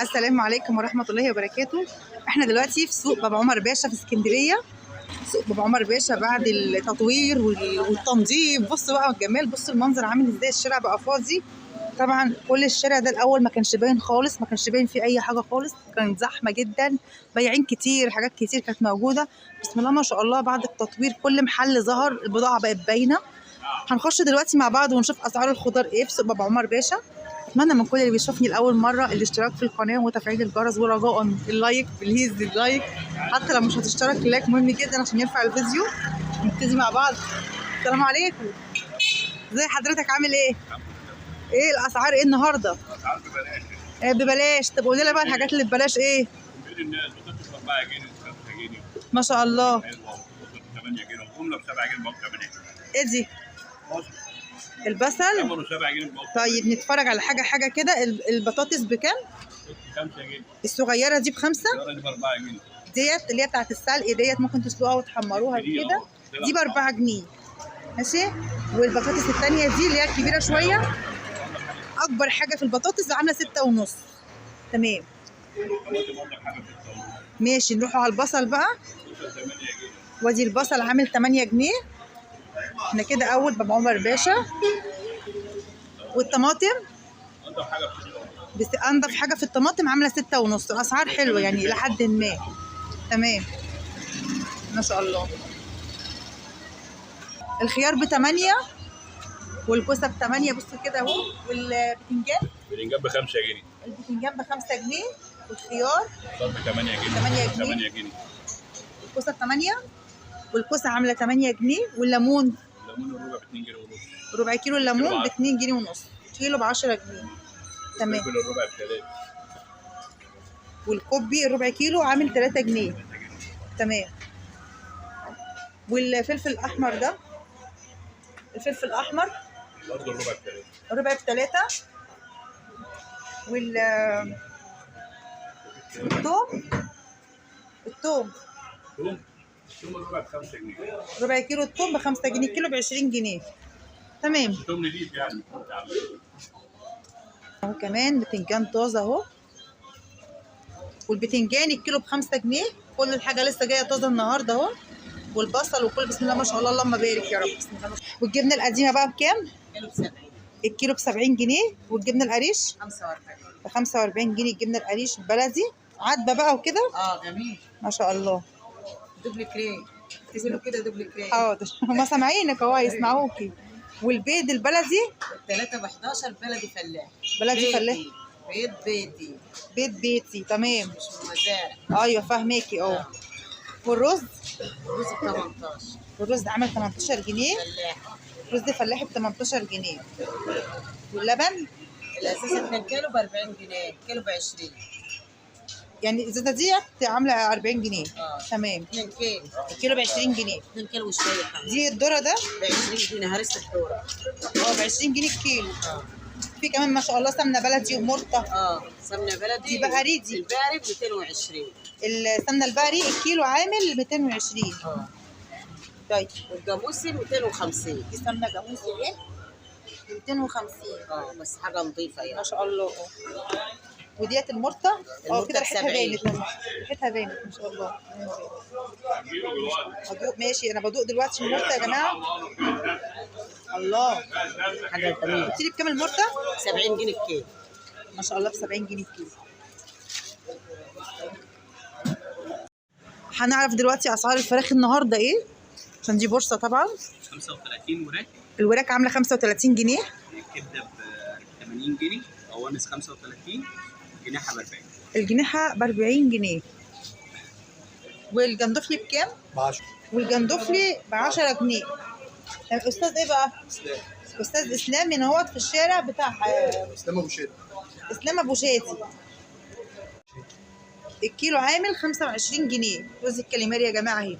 السلام عليكم ورحمة الله وبركاته. احنا دلوقتي في سوق بابا عمر باشا في اسكندرية. سوق بابا عمر باشا بعد التطوير والتنظيف. بصوا بقى الجمال، بصوا المنظر عامل ازاي. الشارع بقى فاضي طبعا. كل الشارع ده الاول ما كانش باين خالص، ما كانش باين فيه اي حاجة خالص، كان زحمة جدا، بياعين كتير، حاجات كتير كانت موجودة. بسم الله ما شاء الله، بعد التطوير كل محل ظهر، البضاعة بقت باينة. هنخش دلوقتي مع بعض ونشوف اسعار الخضار ايه في سوق بابا عمر باشا. اتمنى من كل اللي بيشوفني لاول مره الاشتراك في القناه وتفعيل الجرس، ورجاء اللايك، بليز اللايك، حتى لو مش هتشترك اللايك مهم جدا عشان يرفع الفيديو. نبتدي مع بعض. السلام عليكم، ازي حضرتك، عامل ايه؟ ايه الاسعار ايه النهارده؟ اسعار ببلاش. ببلاش. طب قولي لي بقى الحاجات اللي ببلاش ايه؟ بين الناس بتطلب 4 جنيه و5 جنيه. ما شاء الله. حلوه، 8 جنيه وجمله ب 7 جنيه بقى 8. ايه دي؟ بص البصل. عملوا 7 جنيه بقى. طيب نتفرج على حاجه كده. البطاطس بكام؟ 5 جنيه. الصغيره دي بخمسة. الصغيره دي ب 4 جنيه. ديت اللي هي بتاعت السلق ديت، ممكن تسلقوها وتحمروها كده، دي ب 4 جنيه. ماشي. والبطاطس الثانيه دي اللي هي الكبيره شويه، اكبر حاجه في البطاطس عامله 6.5. تمام ماشي. نروحوا على البصل بقى. وادي البصل عامل 8 جنيه. احنا كده اول بابا عمر باشا. والطماطم بس انضف حاجه في الطماطم عامله 6.5. الاسعار حلوه يعني الى حد ما. تمام ما شاء الله. الخيار ب8 والكوسه ب8. بصوا كده اهو. والبتنجان ب 5 جنيه. البتنجان ب5 جنيه. والخيار ب 8 جنيه. 8 جنيه. الكوسه ب8. والكوسه عامله 8 جنيه. والليمون الربع ب 2 جنيه ونص. ربع كيلو الليمون ب 2 جنيه ونص. كيلو ب 10 جنيه. تمام. الربع ب3. والكوبي الربع كيلو عامل 3 جنيه. تمام. والفلفل الاحمر ده، الفلفل الاحمر برضه الربع ب3. الربع ب3. الثوم الربع ب 5 جنيه. ربع كيلو الثوم ب5 جنيه. كيلو ب 20 جنيه. تمام. الثوم نضيف يعني. اهو كمان بتنجان طازه اهو. والبتنجان الكيلو ب5 جنيه. كل الحاجه لسه جايه طازه النهارده اهو. والبصل وكل بسم الله ما شاء الله، اللهم بارك يا رب. بسم الله ما شاء الله. والجبنه القديمه بقى بكام؟ كيلو ب 70. الكيلو ب70 جنيه. والجبنه القريش 45. ب45 جنيه. الجبنه القريش البلدي عدبه بقى وكده. جميل. ما شاء الله. دبل كريم. تسمعوا كده دبل كريم. حاضر هما سامعينك اهو، يسمعوكي. والبيض البلدي 3 ب 11 بلدي فلاح. بلدي فلاح. بيض بيتي. بيض بيتي. تمام. مش من مزارع. ايوه فاهماكي. اه. والرز رز ب 18. الرز عامل 18 جنيه. فلاح. رز فلاحي ب 18 جنيه. واللبن الاساس 2 كيلو ب 40 جنيه، كيلو ب 20. يعني الازازه ديت عامله 40 جنيه. تمام. 2 كيلو. الكيلو ب 20 جنيه. 2 كيلو وشويه كمان. دي الذره ده ب 20 جنيه هرسه الدوره. ب 20 جنيه الكيلو. في كمان ما شاء الله سمنه بلدي ومرطه. سمنه بلدي. دي بقري دي. البقري ب 220. السمنه البقري الكيلو عامل 220. طيب. والجاموسي 250. دي سمنه جاموسي ايه؟ 250. بس حاجه نظيفه يعني. ما شاء الله. وديت المرطه. كده ريحتها بانت. ريحتها بانت ما شاء الله. هدوق. ماشي انا بدوق دلوقتي المرطه يا جماعه. الله. حاجه جميله. قلت لي بكام المرطه؟ 70 جنيه الكيلو. ما شاء الله ب 70 جنيه الكيلو. هنعرف دلوقتي اسعار الفراخ النهارده ايه، عشان دي بورصه طبعا. 35 وراك. الوراك عامله 35 جنيه. الكبده ب 80 جنيه. قوانص 35. جناحه ب 40. الجناحه ب 40 جنيه. والجندفلي بكام؟ ب 10. والجندفلي ب 10 جنيه. استاذ ايه بقى؟ استاذ اسلام من اهوت في الشارع بتاع اسلام ابو شادي. اسلام ابو شادي. الكيلو عامل 25 جنيه. رز الكاليماري يا جماعه اهي.